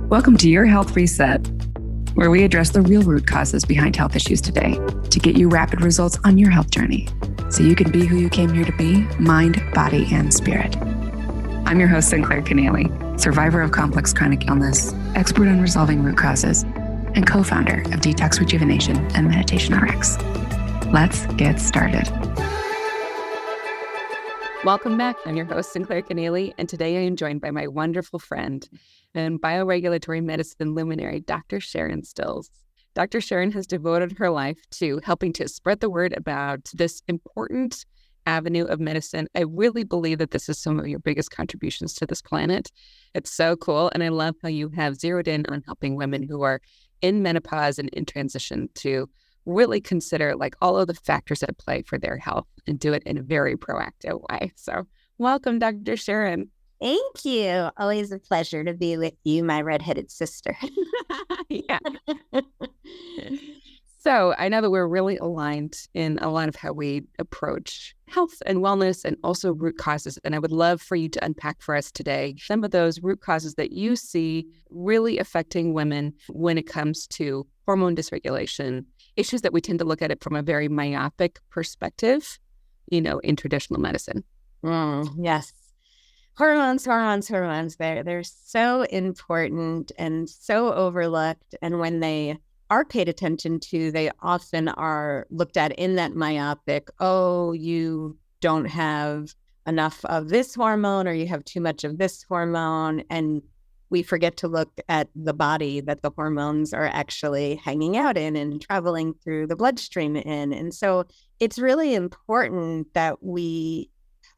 Welcome to Your Health Reset, where we address the real root causes behind health issues today to get you rapid results on your health journey so you can be who you came here to be, mind, body, and spirit. I'm your host, Sinclair, survivor of complex chronic illness, expert on resolving root causes, and co-founder of Detox Rejuvenation and Meditation RX. Let's get started. Welcome back. I'm your host, Sinclair, and today I am joined by my wonderful friend and bioregulatory medicine luminary, Dr. Sharon Stills. Dr. Sharon has devoted her life to helping to spread the word about this important avenue of medicine. I really believe that this is some of your biggest contributions to this planet. It's so cool. And I love how you have zeroed in on helping women who are in menopause and in transition to really consider like all of the factors at play for their health and do it in a very proactive way. So welcome, Dr. Sharon. Thank you. Always a pleasure to be with you, my redheaded sister. Yeah. So I know that we're really aligned in a lot of how we approach health and wellness and also root causes. And I would love for you to unpack for us today some of those root causes that you see really affecting women when it comes to hormone dysregulation, issues that we tend to look at it from a very myopic perspective, in traditional medicine. Yes. Hormones. They're so important and so overlooked. And when they are paid attention to, they often are looked at in that myopic, oh, you don't have enough of this hormone or you have too much of this hormone. And we forget to look at the body that the hormones are actually hanging out in and traveling through the bloodstream in. And so it's really important that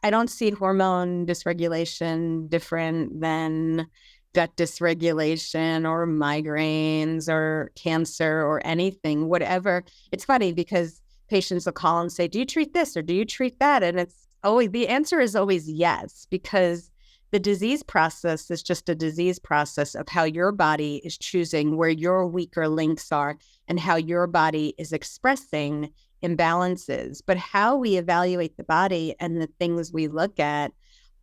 I don't see hormone dysregulation different than gut dysregulation or migraines or cancer or anything, whatever. It's funny because patients will call and say, do you treat this or do you treat that? And the answer is always yes, because the disease process is just a disease process of how your body is choosing where your weaker links are and how your body is expressing imbalances. But how we evaluate the body and the things we look at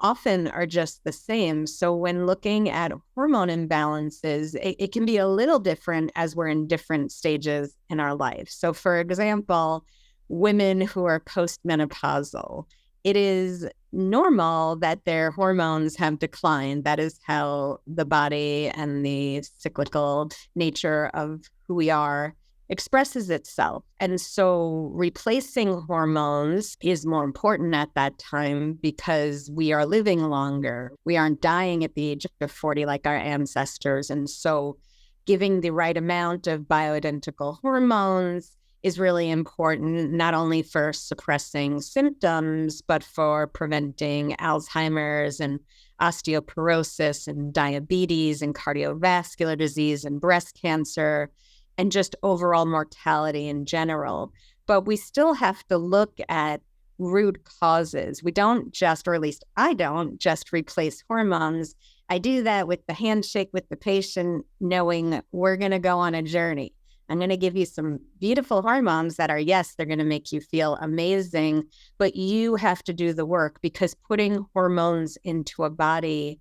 often are just the same. So when looking at hormone imbalances, it can be a little different as we're in different stages in our life. So for example, women who are postmenopausal, it is normal that their hormones have declined. That is how the body and the cyclical nature of who we are expresses itself. And so replacing hormones is more important at that time because we are living longer. We aren't dying at the age of 40 like our ancestors. And so giving the right amount of bioidentical hormones is really important, not only for suppressing symptoms, but for preventing Alzheimer's and osteoporosis and diabetes and cardiovascular disease and breast cancer and just overall mortality in general. But we still have to look at root causes. We don't just, or at least I don't just replace hormones. I do that with the handshake with the patient, knowing we're going to go on a journey. I'm going to give you some beautiful hormones that are, yes, they're going to make you feel amazing, but you have to do the work because putting hormones into a body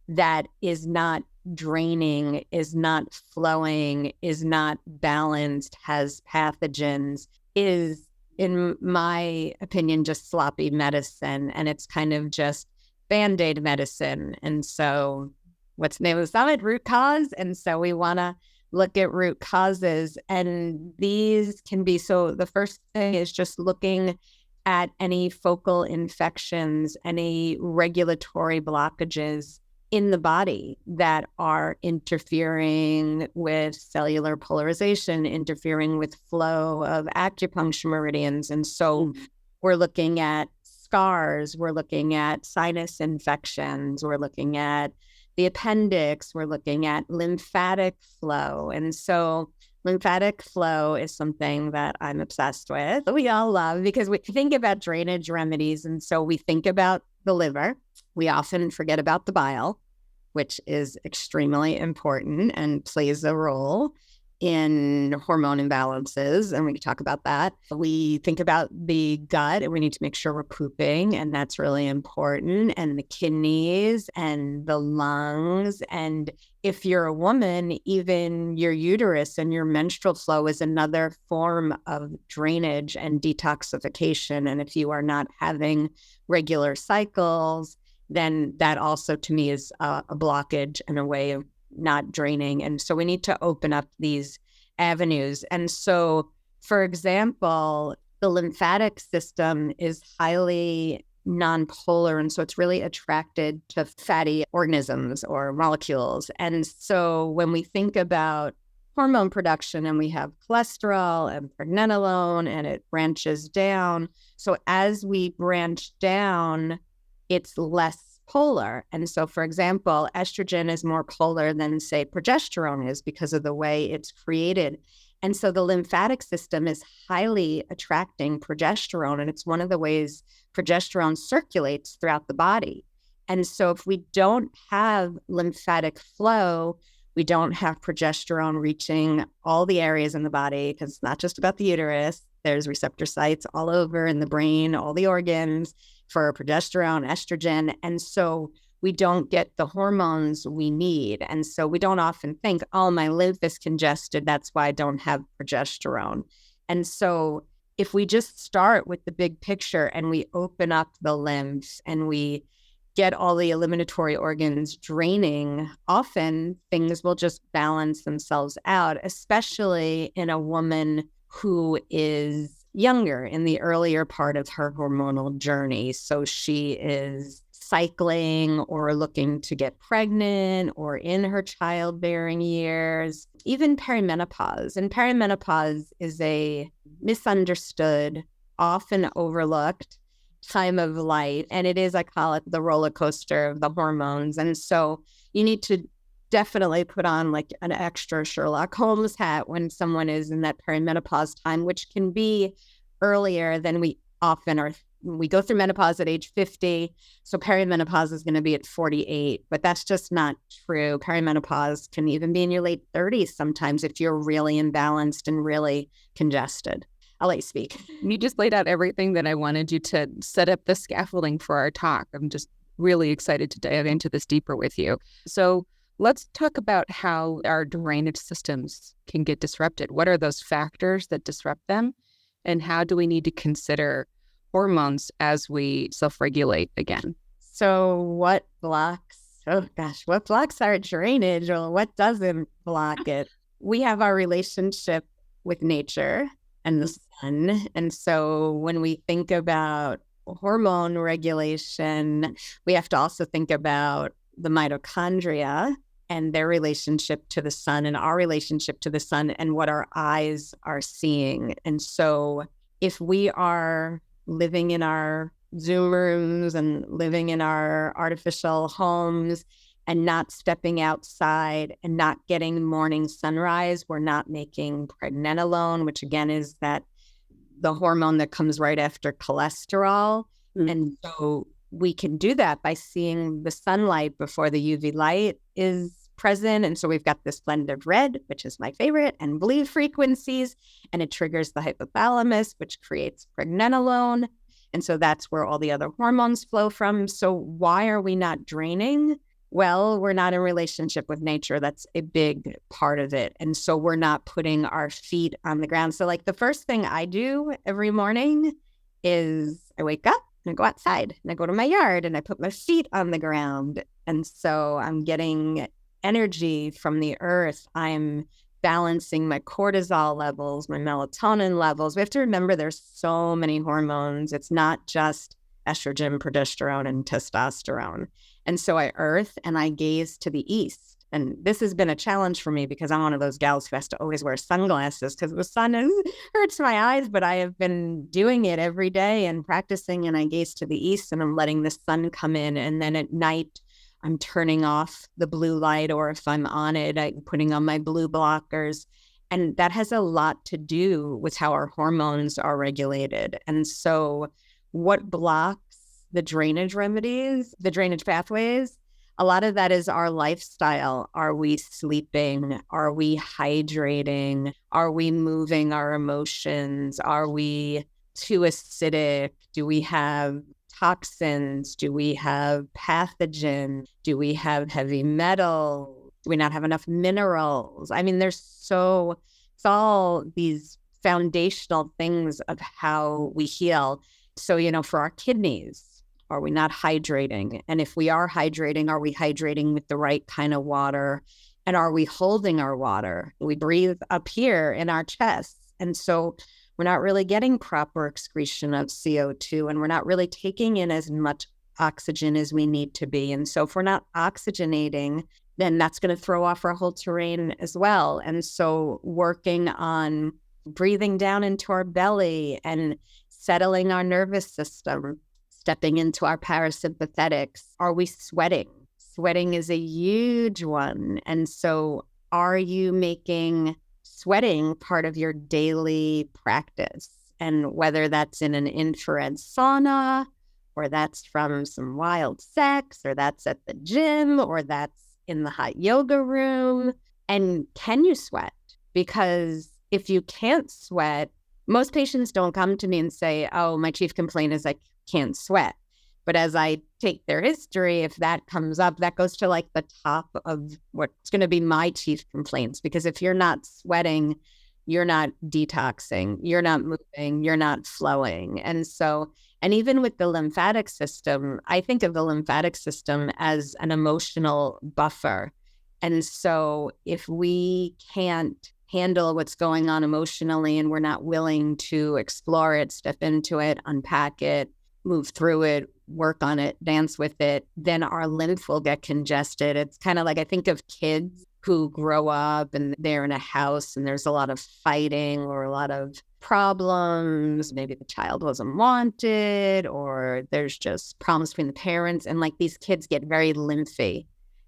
that is not draining, is not flowing, is not balanced, has pathogens, is, in my opinion, just sloppy medicine. And it's kind of just Band-Aid medicine. And so what's the name of the summit? Root cause. And so we want to look at root causes. And these can be, so the first thing is just looking at any focal infections, any regulatory blockages in the body that are interfering with cellular polarization, interfering with flow of acupuncture meridians. And so we're looking at scars, we're looking at sinus infections, we're looking at the appendix, we're looking at lymphatic flow. And so lymphatic flow is something that I'm obsessed with. We all love because we think about drainage remedies. And so we think about the liver. We often forget about the bile, which is extremely important and plays a role. in hormone imbalances, and we can talk about that. We think about the gut, and we need to make sure we're pooping, and that's really important, and the kidneys and the lungs. And if you're a woman, even your uterus and your menstrual flow is another form of drainage and detoxification. And if you are not having regular cycles, then that also to me is a blockage and a way of not draining. And so we need to open up these avenues. And so, for example, the lymphatic system is highly nonpolar. And so it's really attracted to fatty organisms or molecules. And so when we think about hormone production, and we have cholesterol and pregnenolone, and it branches down. So as we branch down, it's less polar. And so, for example, estrogen is more polar than, say, progesterone is because of the way it's created. And so the lymphatic system is highly attracting progesterone, and it's one of the ways progesterone circulates throughout the body. And so if we don't have lymphatic flow, we don't have progesterone reaching all the areas in the body, because it's not just about the uterus. There's receptor sites all over in the brain, all the organs for progesterone, estrogen. And so we don't get the hormones we need. And so we don't often think, oh, my lymph is congested, that's why I don't have progesterone. And so if we just start with the big picture and we open up the lymph and we get all the eliminatory organs draining, often things will just balance themselves out, especially in a woman who is younger, in the earlier part of her hormonal journey. So she is cycling or looking to get pregnant or in her childbearing years, even perimenopause. And perimenopause is a misunderstood, often overlooked time of life. And it is, I call it the roller coaster of the hormones. And so you need to definitely put on like an extra Sherlock Holmes hat when someone is in that perimenopause time, which can be earlier than we often are. We go through menopause at age 50. So perimenopause is going to be at 48, but that's just not true. Perimenopause can even be in your late 30s sometimes if you're really imbalanced and really congested. I'll let you speak. You just laid out everything that I wanted you to set up the scaffolding for our talk. I'm just really excited to dive into this deeper with you. So let's talk about how our drainage systems can get disrupted. What are those factors that disrupt them? And how do we need to consider hormones as we self-regulate again? So what blocks our drainage, or what doesn't block it? We have our relationship with nature and the sun. And so when we think about hormone regulation, we have to also think about the mitochondria and their relationship to the sun and our relationship to the sun and what our eyes are seeing. And so if we are living in our Zoom rooms and living in our artificial homes and not stepping outside and not getting morning sunrise, we're not making pregnenolone, which again is the hormone that comes right after cholesterol. And so we can do that by seeing the sunlight before the UV light is present. And so we've got this blend of red, which is my favorite, and blue frequencies, and it triggers the hypothalamus, which creates pregnenolone. And so that's where all the other hormones flow from. So why are we not draining? Well, we're not in relationship with nature. That's a big part of it. And so we're not putting our feet on the ground. So like the first thing I do every morning is I wake up and I go outside and I go to my yard and I put my feet on the ground. And so I'm getting energy from the earth. I'm balancing my cortisol levels, my melatonin levels. We have to remember there's so many hormones. It's not just estrogen, progesterone, and testosterone. And so I earth and I gaze to the east. And this has been a challenge for me because I'm one of those gals who has to always wear sunglasses because the sun hurts my eyes, but I have been doing it every day and practicing, and I gaze to the east and I'm letting the sun come in. And then at night, I'm turning off the blue light, or if I'm on it, I'm putting on my blue blockers. And that has a lot to do with how our hormones are regulated. And so what blocks the drainage remedies, the drainage pathways? a lot of that is our lifestyle. Are we sleeping? Are we hydrating? Are we moving our emotions? Are we too acidic? Do we have toxins? Do we have pathogen? Do we have heavy metal? Do we not have enough minerals? I mean, it's all these foundational things of how we heal. So, for our kidneys, are we not hydrating? And if we are hydrating we hydrating with the right kind of water? And are we holding our water? We breathe up here in our chests. And so we're not really getting proper excretion of CO2, and we're not really taking in as much oxygen as we need to be. And so if we're not oxygenating, then that's going to throw off our whole terrain as well. And so working on breathing down into our belly and settling our nervous system, stepping into our parasympathetics. Are we sweating? Sweating is a huge one. And so are you making sweating part of your daily practice? And whether that's in an infrared sauna, or that's from some wild sex, or that's at the gym, or that's in the hot yoga room. And can you sweat? Because if you can't sweat, most patients don't come to me and say, oh, my chief complaint is I can't sweat. But as I take their history, if that comes up, that goes to like the top of what's going to be my chief complaints. Because if you're not sweating, you're not detoxing, you're not moving, you're not flowing. And even with the lymphatic system, I think of the lymphatic system as an emotional buffer. And so if we can't handle what's going on emotionally and we're not willing to explore it, step into it, unpack it, move through it, work on it, dance with it, then our lymph will get congested. It's kind of like I think of kids who grow up and they're in a house and there's a lot of fighting or a lot of problems. Maybe the child wasn't wanted or there's just problems between the parents. And like these kids get very lymphy.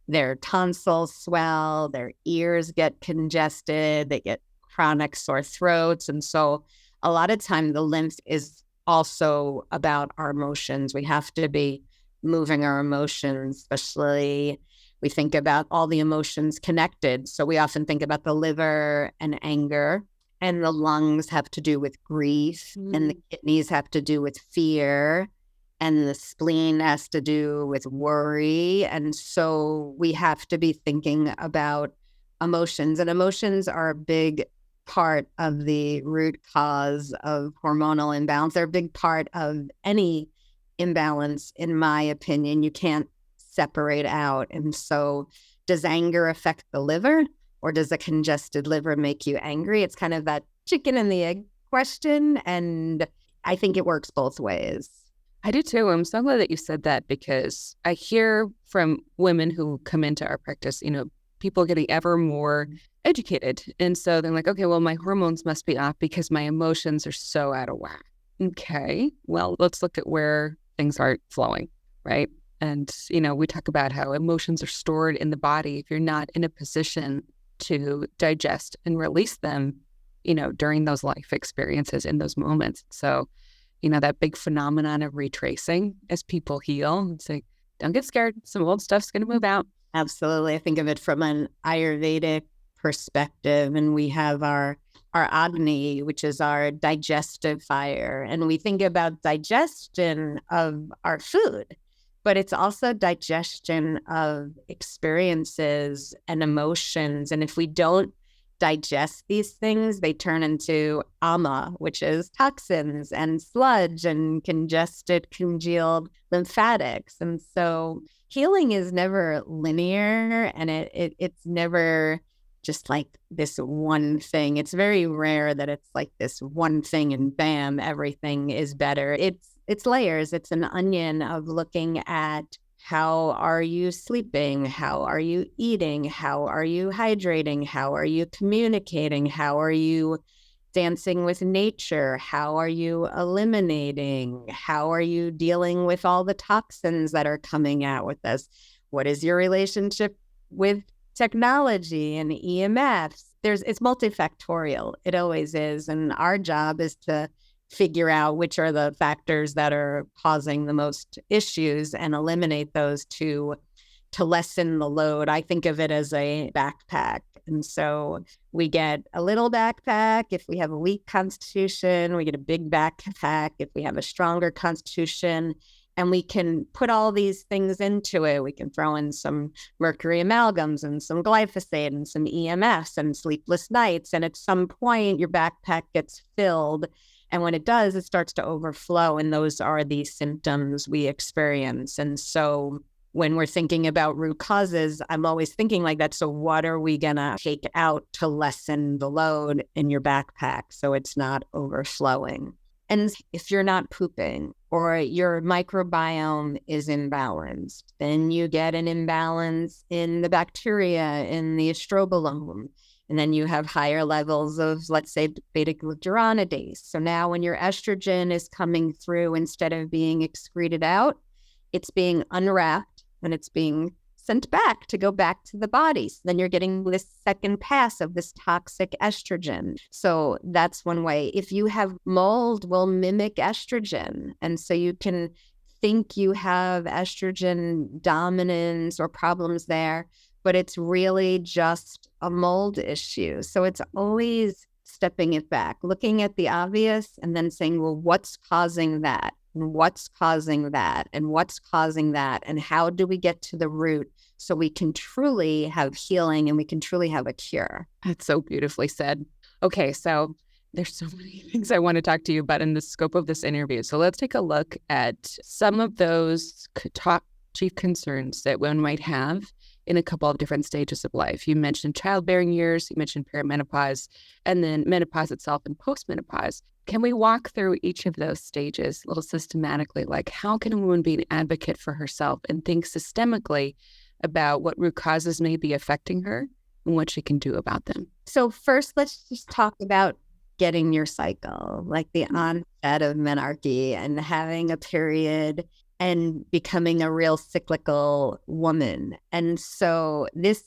Their tonsils swell, their ears get congested, they get chronic sore throats. And so a lot of time the lymph is also about our emotions. We have to be moving our emotions, especially we think about all the emotions connected. So we often think about the liver and anger, and the lungs have to do with grief, and the kidneys have to do with fear, and the spleen has to do with worry. And so we have to be thinking about emotions, and emotions are a big part of the root cause of hormonal imbalance. They're a big part of any imbalance, in my opinion. You can't separate out. And so does anger affect the liver, or does a congested liver make you angry? It's kind of that chicken and the egg question. And I think it works both ways. I do too. I'm so glad that you said that, because I hear from women who come into our practice, people getting ever more educated. And so they're like, okay, well, my hormones must be off because my emotions are so out of whack. Okay, well, let's look at where things aren't flowing, right? And, we talk about how emotions are stored in the body. If you're not in a position to digest and release them, during those life experiences, in those moments. So, that big phenomenon of retracing as people heal. It's like, don't get scared. Some old stuff's going to move out. Absolutely. I think of it from an Ayurvedic perspective, and we have our Agni, which is our digestive fire. And we think about digestion of our food, but it's also digestion of experiences and emotions. And if we don't digest these things, they turn into ama, which is toxins and sludge and congealed lymphatics. And so healing is never linear, and it's never just like this one thing. It's very rare that it's like this one thing and bam, everything is better. It's layers. It's an onion of looking at how are you sleeping? How are you eating? How are you hydrating? How are you communicating? How are you dancing with nature? How are you eliminating? How are you dealing with all the toxins that are coming out with us? What is your relationship with technology and EMFs? It's multifactorial. It always is. And our job is to figure out which are the factors that are causing the most issues and eliminate those to to lessen the load. I think of it as a backpack. And so we get a little backpack if we have a weak constitution, we get a big backpack if we have a stronger constitution, and we can put all these things into it. We can throw in some mercury amalgams and some glyphosate and some EMFs and sleepless nights. And at some point, your backpack gets filled. And when it does, it starts to overflow. And those are the symptoms we experience. And so when we're thinking about root causes, I'm always thinking like that. So what are we going to take out to lessen the load in your backpack so it's not overflowing? And if you're not pooping or your microbiome is imbalanced, then you get an imbalance in the bacteria in the estrobolome. And then you have higher levels of, let's say, beta-glucuronidase. So now when your estrogen is coming through, instead of being excreted out, it's being unwrapped and it's being sent back to go back to the body. So then you're getting this second pass of this toxic estrogen. So that's one way. If you have mold, will mimic estrogen. And so you can think you have estrogen dominance or problems there, but it's really just a mold issue. So it's always stepping it back, looking at the obvious and then saying, well, what's causing that? And what's causing that? And what's causing that? And how do we get to the root so we can truly have healing and we can truly have a cure? That's so beautifully said. Okay, so there's so many things I want to talk to you about in the scope of this interview. So let's take a look at some of those top chief concerns that one might have in a couple of different stages of life. You mentioned childbearing years, you mentioned perimenopause, and then menopause itself and postmenopause. Can we walk through each of those stages a little systematically? Like, how can a woman be an advocate for herself and think systemically about what root causes may be affecting her and what she can do about them? So first, let's just talk about getting your cycle, like the onset of menarche and having a period and becoming a real cyclical woman. And so this,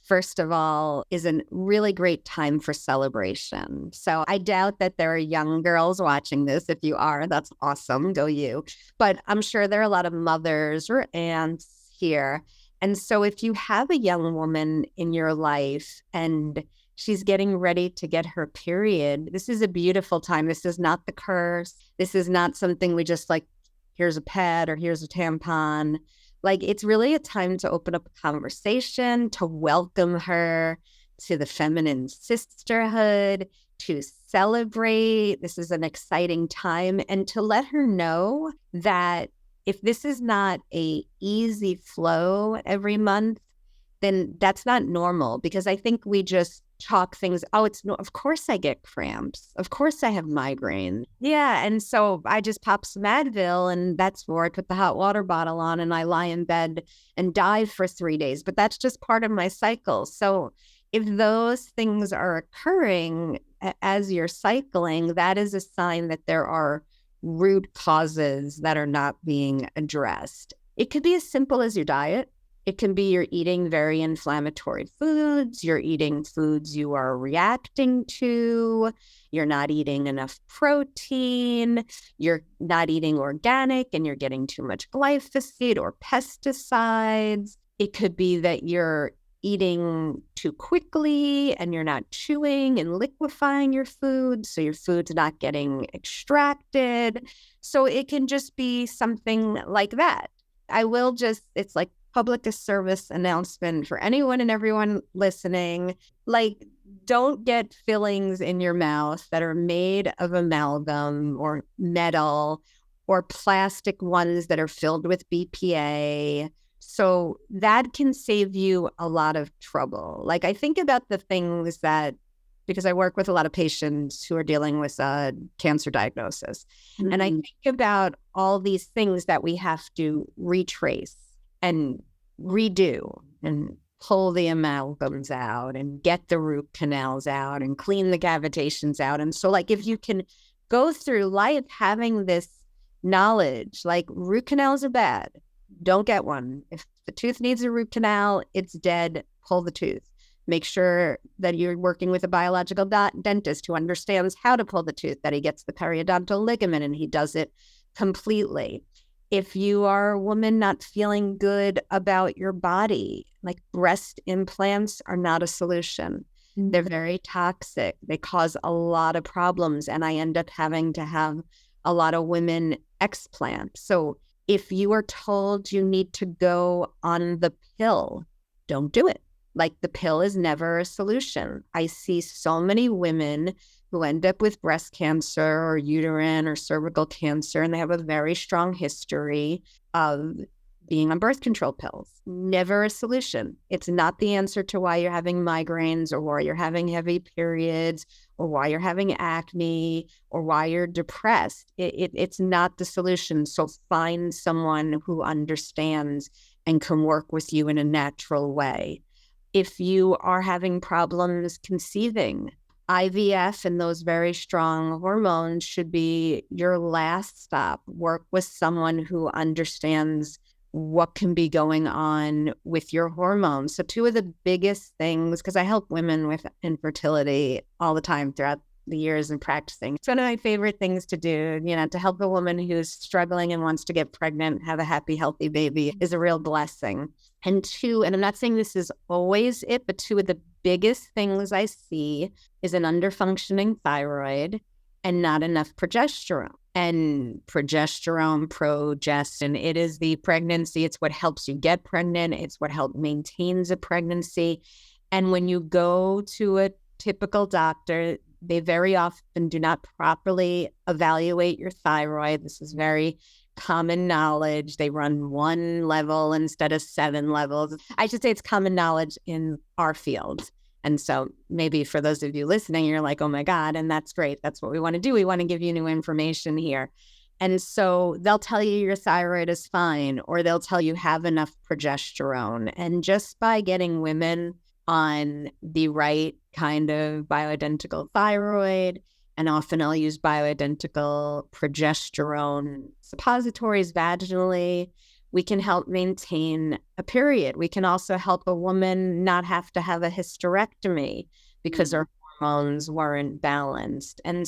first of all, is a really great time for celebration. So I doubt that there are young girls watching this. If you are, that's awesome. Go you. But I'm sure there are a lot of mothers or aunts here. And so if you have a young woman in your life and she's getting ready to get her period, this is a beautiful time. This is not the curse. This is not something we just like, here's a pad or here's a tampon. Like, it's really a time to open up a conversation, to welcome her to the feminine sisterhood, to celebrate. This is an exciting time, and to let her know that if this is not a easy flow every month, then that's not normal. Because I think we just talk things, oh, of course I get cramps. Of course I have migraine. Yeah. And so I just pop some Advil and that's where I put the hot water bottle on and I lie in bed and dive for 3 days. But that's just part of my cycle. So if those things are occurring as you're cycling, that is a sign that there are root causes that are not being addressed. It could be as simple as your diet. It can be you're eating very inflammatory foods, you're eating foods you are reacting to, you're not eating enough protein, you're not eating organic and you're getting too much glyphosate or pesticides. It could be that you're eating too quickly and you're not chewing and liquefying your food, so your food's not getting extracted. So it can just be something like that. It's like public service announcement for anyone and everyone listening. Like, don't get fillings in your mouth that are made of amalgam or metal or plastic ones that are filled with BPA. So that can save you a lot of trouble. Like, I think about the things that, because I work with a lot of patients who are dealing with a cancer diagnosis. Mm-hmm. And I think about all these things that we have to retrace and redo and pull the amalgams out and get the root canals out and clean the cavitations out. And so, like, if you can go through life having this knowledge, like, root canals are bad, don't get one. If the tooth needs a root canal, it's dead, pull the tooth. Make sure that you're working with a biological dentist who understands how to pull the tooth, that he gets the periodontal ligament and he does it completely. If you are a woman not feeling good about your body, like breast implants are not a solution. They're very toxic. They cause a lot of problems. And I end up having to have a lot of women explant. So if you are told you need to go on the pill, don't do it. Like, the pill is never a solution. I see so many women who end up with breast cancer or uterine or cervical cancer, and they have a very strong history of being on birth control pills. Never a solution. It's not the answer to why you're having migraines or why you're having heavy periods or why you're having acne or why you're depressed. It's not the solution. So find someone who understands and can work with you in a natural way. If you are having problems conceiving, IVF and those very strong hormones should be your last stop. Work with someone who understands what can be going on with your hormones. So two of the biggest things, because I help women with infertility all the time throughout the years and practicing. It's one of my favorite things to do, to help a woman who's struggling and wants to get pregnant, have a happy, healthy baby is a real blessing. And two, and I'm not saying this is always it, but two of the biggest things I see is an underfunctioning thyroid and not enough progesterone. And progestin, it is the pregnancy. It's what helps you get pregnant. It's what helps maintains a pregnancy. And when you go to a typical doctor, they very often do not properly evaluate your thyroid. This is very common knowledge. They run one level instead of 7 levels. I should say it's common knowledge in our field. And so maybe for those of you listening, you're like, oh my God, and that's great. That's what we want to do. We want to give you new information here. And so they'll tell you your thyroid is fine, or they'll tell you have enough progesterone. And just by getting women on the right kind of bioidentical thyroid, and often I'll use bioidentical progesterone suppositories vaginally, we can help maintain a period. We can also help a woman not have to have a hysterectomy because her hormones weren't balanced. And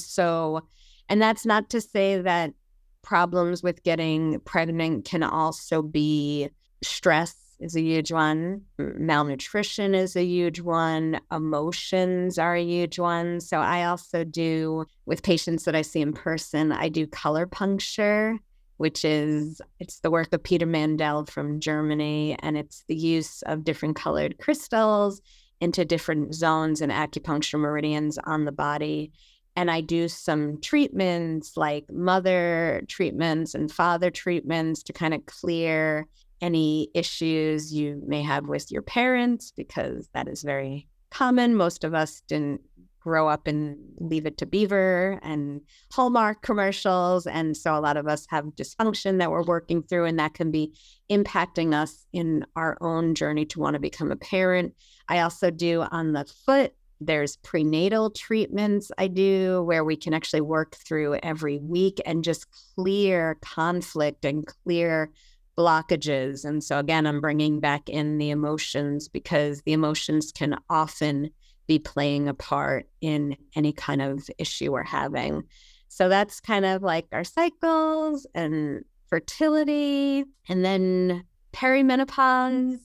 that's not to say that problems with getting pregnant can also be stress is a huge one. Malnutrition is a huge one. Emotions are a huge one. So I also do, with patients that I see in person, I do color puncture, it's the work of Peter Mandel from Germany, and it's the use of different colored crystals into different zones and acupuncture meridians on the body. And I do some treatments like mother treatments and father treatments to kind of clear any issues you may have with your parents, because that is very common. Most of us didn't grow up in Leave It to Beaver and Hallmark commercials. And so a lot of us have dysfunction that we're working through, and that can be impacting us in our own journey to want to become a parent. I also do on the foot. There's prenatal treatments I do where we can actually work through every week and just clear conflict and clear blockages. And so again, I'm bringing back in the emotions, because the emotions can often be playing a part in any kind of issue we're having. So that's kind of like our cycles and fertility. And then perimenopause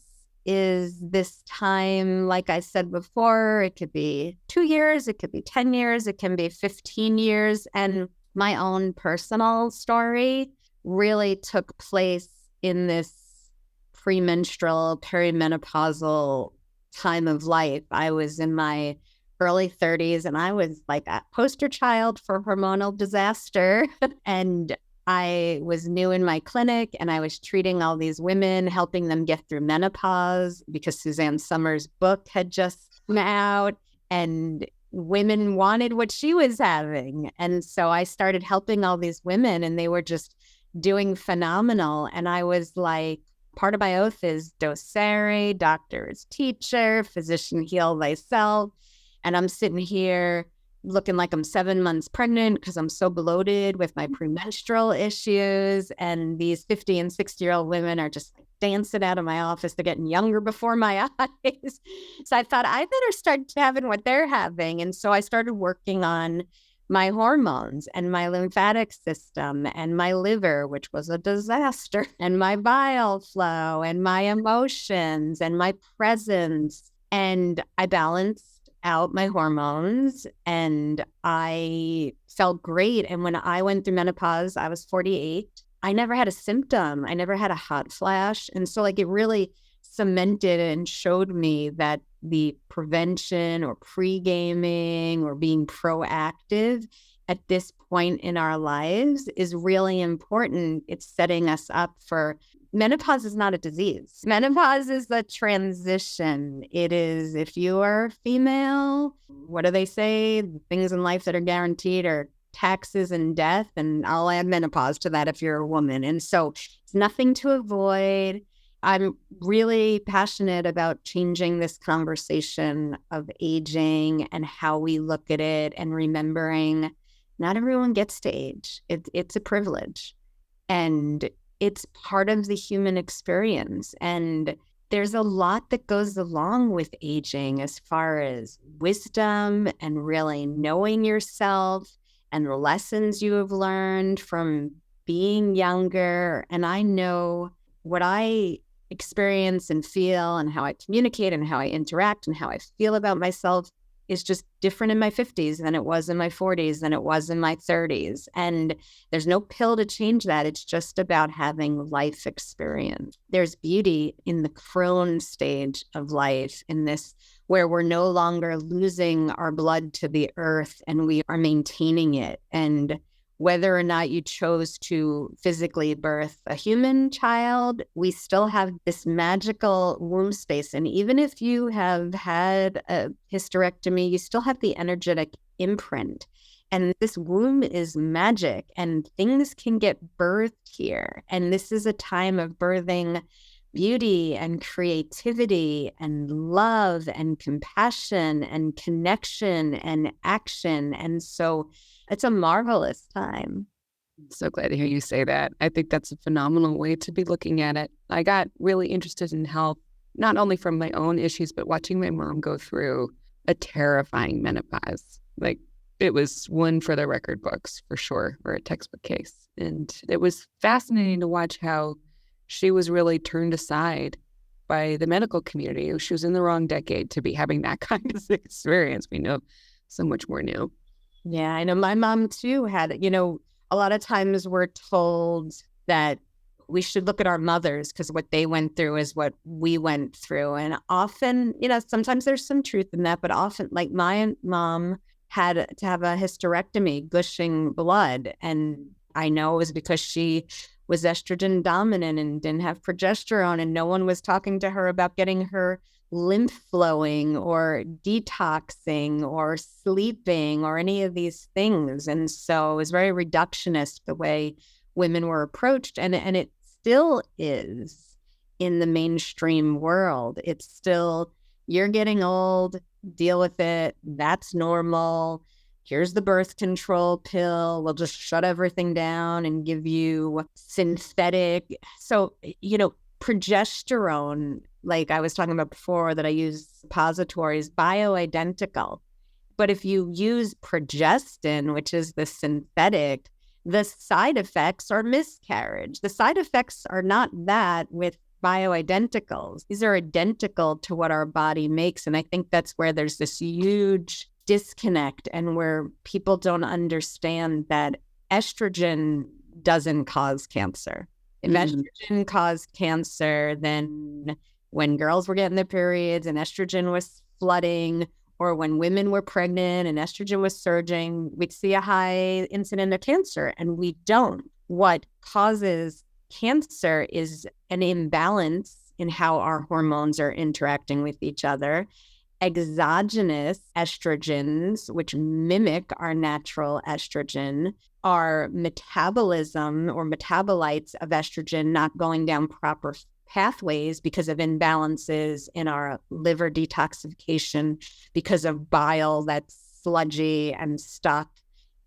is this time, like I said before, it could be 2 years, it could be 10 years, it can be 15 years. And my own personal story really took place in this premenstrual, perimenopausal time of life. I was in my early 30s and I was like a poster child for hormonal disaster. And I was new in my clinic and I was treating all these women, helping them get through menopause, because Suzanne Summers' book had just come out and women wanted what she was having. And so I started helping all these women and they were just doing phenomenal. And I was like, part of my oath is docere, doctor is teacher, physician heal thyself. And I'm sitting here looking like I'm 7 months pregnant because I'm so bloated with my premenstrual issues. And these 50 and 60-year-old women are just dancing out of my office. They're getting younger before my eyes. So I thought I better start having what they're having. And so I started working on my hormones and my lymphatic system and my liver, which was a disaster, and my bile flow and my emotions and my presence. And I balanced out my hormones and I felt great. And when I went through menopause, I was 48. I never had a symptom. I never had a hot flash. And so it really cemented and showed me that the prevention or pre-gaming or being proactive at this point in our lives is really important. It's setting us up for menopause is not a disease. Menopause is a transition. It is, if you are female, what do they say? The things in life that are guaranteed are taxes and death. And I'll add menopause to that if you're a woman. And so it's nothing to avoid. I'm really passionate about changing this conversation of aging and how we look at it and remembering not everyone gets to age. It's a privilege and it's part of the human experience. And there's a lot that goes along with aging as far as wisdom and really knowing yourself and the lessons you have learned from being younger. And I know what I experience and feel and how I communicate and how I interact and how I feel about myself is just different in my 50s than it was in my 40s than it was in my 30s. And there's no pill to change that. It's just about having life experience. There's beauty in the crone stage of life, in this where we're no longer losing our blood to the earth and we are maintaining it. And whether or not you chose to physically birth a human child, we still have this magical womb space. And even if you have had a hysterectomy, you still have the energetic imprint. And this womb is magic and things can get birthed here. And this is a time of birthing beauty and creativity and love and compassion and connection and action. And so it's a marvelous time. I'm so glad to hear you say that. I think that's a phenomenal way to be looking at it. I got really interested in health, not only from my own issues, but watching my mom go through a terrifying menopause. It was one for the record books, for sure, or a textbook case. And it was fascinating to watch how she was really turned aside by the medical community. She was in the wrong decade to be having that kind of experience. We know so much more new. Yeah, I know my mom too had, a lot of times we're told that we should look at our mothers because what they went through is what we went through. And often, sometimes there's some truth in that, but often, like my mom had to have a hysterectomy, gushing blood. And I know it was because she was estrogen dominant and didn't have progesterone, and no one was talking to her about getting her lymph flowing or detoxing or sleeping or any of these things. And so it was very reductionist the way women were approached. And it still is in the mainstream world. It's still, you're getting old, deal with it. That's normal. Here's the birth control pill. We'll just shut everything down and give you synthetic. So, progesterone, like I was talking about before, that I use suppositories, bioidentical. But if you use progestin, which is the synthetic, the side effects are miscarriage. The side effects are not that with bioidenticals. These are identical to what our body makes. And I think that's where there's this huge disconnect and where people don't understand that estrogen doesn't cause cancer. If estrogen caused cancer, then when girls were getting their periods and estrogen was flooding, or when women were pregnant and estrogen was surging, we'd see a high incidence of cancer, and we don't. What causes cancer is an imbalance in how our hormones are interacting with each other. Exogenous estrogens, which mimic our natural estrogen, are metabolism or metabolites of estrogen not going down proper pathways because of imbalances in our liver detoxification, because of bile that's sludgy and stuck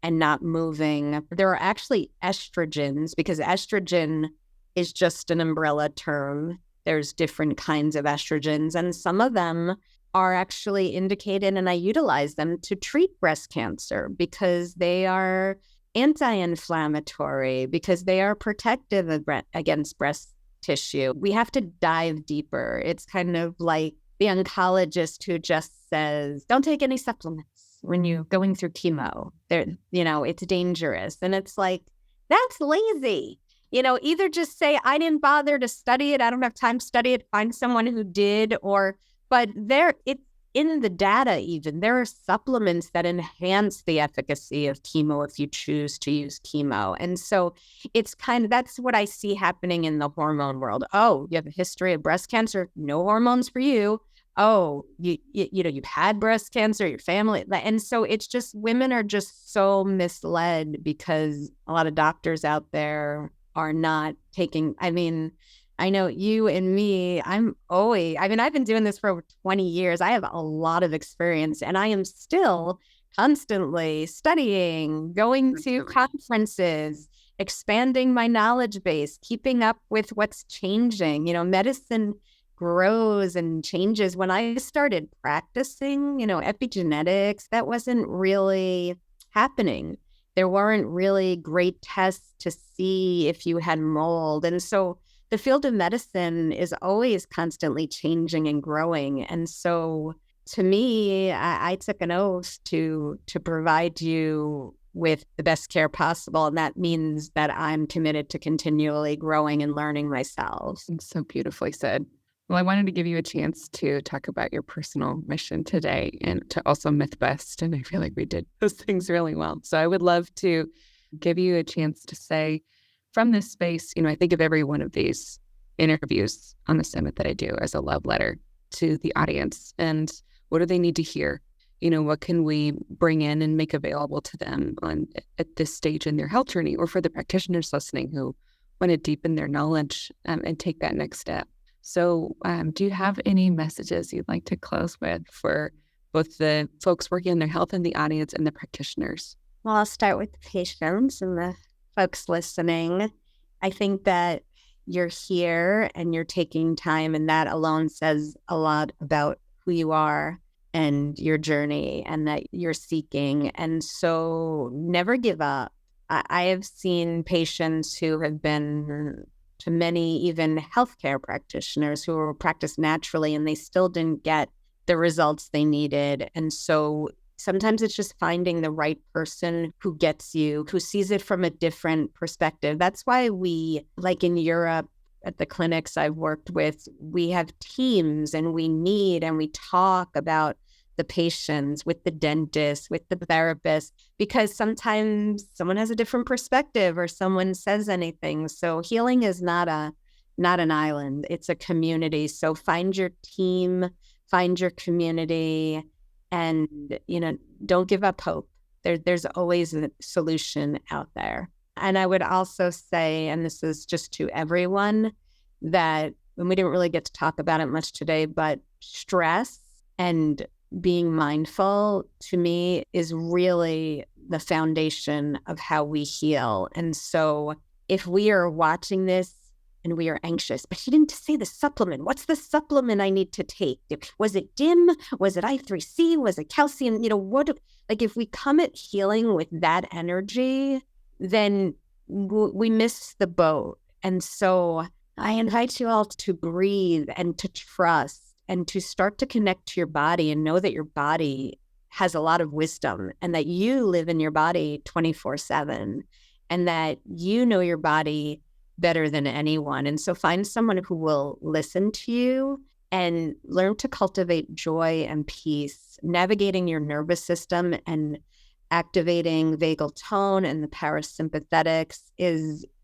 and not moving. There are actually estrogens, because estrogen is just an umbrella term. There's different kinds of estrogens, and some of them are actually indicated, and I utilize them to treat breast cancer because they are anti-inflammatory, because they are protective against breast tissue. We have to dive deeper. It's kind of like the oncologist who just says, don't take any supplements when you're going through chemo. It's dangerous. And it's like, that's lazy. Either just say, I didn't bother to study it. I don't have time to study it. Find someone who did, but it's in the data even. There are supplements that enhance the efficacy of chemo if you choose to use chemo. And so that's what I see happening in the hormone world. Oh, you have a history of breast cancer, no hormones for you. Oh, you've had breast cancer, your family. And so it's just, women are just so misled because a lot of doctors out there are not taking, I know you and me, I've been doing this for over 20 years. I have a lot of experience, and I am still constantly studying, going to conferences, expanding my knowledge base, keeping up with what's changing. Medicine grows and changes. When I started practicing, epigenetics, that wasn't really happening. There weren't really great tests to see if you had mold. And so the field of medicine is always constantly changing and growing. And so to me, I took an oath to provide you with the best care possible. And that means that I'm committed to continually growing and learning myself. So beautifully said. Well, I wanted to give you a chance to talk about your personal mission today and to also myth bust. And I feel like we did those things really well. So I would love to give you a chance to say, from this space, I think of every one of these interviews on the summit that I do as a love letter to the audience. And what do they need to hear? What can we bring in and make available to them at this stage in their health journey, or for the practitioners listening who want to deepen their knowledge and take that next step? So do you have any messages you'd like to close with for both the folks working on their health in the audience and the practitioners? Well, I'll start with the patients and the folks listening. I think that you're here and you're taking time, and that alone says a lot about who you are and your journey, and that you're seeking. And so never give up. I have seen patients who have been to many even healthcare practitioners who were practiced naturally, and they still didn't get the results they needed. And so sometimes it's just finding the right person who gets you, who sees it from a different perspective. That's why we, like in Europe, at the clinics I've worked with, we have teams and we meet and we talk about the patients with the dentist, with the therapist, because sometimes someone has a different perspective or someone says anything. So healing is not an island, it's a community. So find your team, find your community, and don't give up hope. There's always a solution out there. And I would also say, and this is just to everyone, that, and we didn't really get to talk about it much today, but stress and being mindful, to me, is really the foundation of how we heal. And so if we are watching this and we are anxious, but he didn't say the supplement. What's the supplement I need to take? Was it DIM? Was it I3C? Was it calcium? If we come at healing with that energy, then we miss the boat. And so I invite you all to breathe and to trust and to start to connect to your body and know that your body has a lot of wisdom and that you live in your body 24/7 and that you know your body better than anyone. And so find someone who will listen to you and learn to cultivate joy and peace, navigating your nervous system and activating vagal tone and the parasympathetics.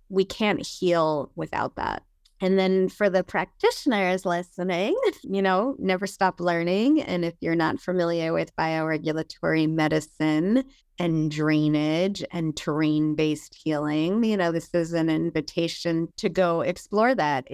We can't heal without that. And then for the practitioners listening, never stop learning. And if you're not familiar with bioregulatory medicine and drainage and terrain-based healing, this is an invitation to go explore that.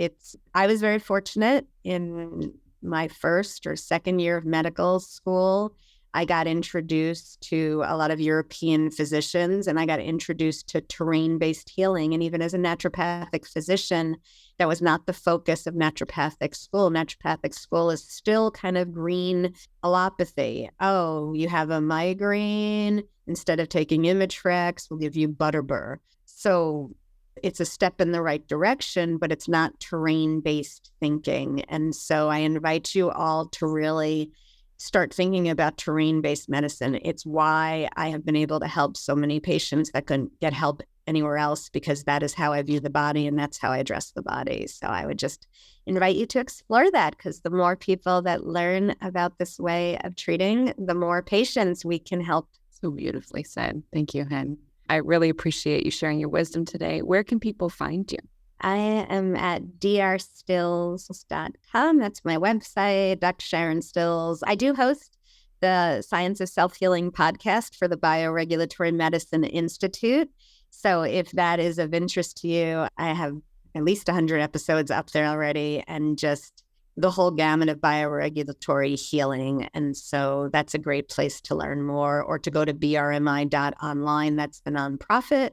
I was very fortunate in my first or second year of medical school. I got introduced to a lot of European physicians, and I got introduced to terrain-based healing. And even as a naturopathic physician, that was not the focus of naturopathic school. Naturopathic school is still kind of green allopathy. Oh, you have a migraine. Instead of taking Imitrex, we'll give you Butterbur. So it's a step in the right direction, but it's not terrain-based thinking. And so I invite you all to really start thinking about terrain-based medicine. It's why I have been able to help so many patients that couldn't get help anywhere else, because that is how I view the body and that's how I address the body. So I would just invite you to explore that, because the more people that learn about this way of treating, the more patients we can help. So beautifully said. Thank you, Hen. I really appreciate you sharing your wisdom today. Where can people find you? I am at drstills.com. That's my website, Dr. Sharon Stills. I do host the Science of Self-Healing podcast for the Bioregulatory Medicine Institute. So if that is of interest to you, I have at least 100 episodes up there already, and just the whole gamut of bioregulatory healing. And so that's a great place to learn more, or to go to brmi.online. That's the nonprofit.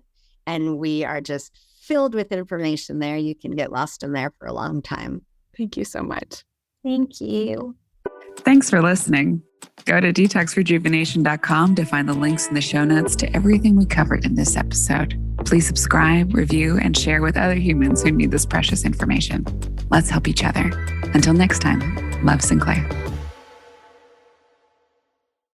And we are just filled with information there. You can get lost in there for a long time. Thank you so much. Thank you. Thanks for listening. Go to detoxrejuvenation.com to find the links in the show notes to everything we covered in this episode. Please subscribe, review, and share with other humans who need this precious information. Let's help each other. Until next time, love, Sinclair.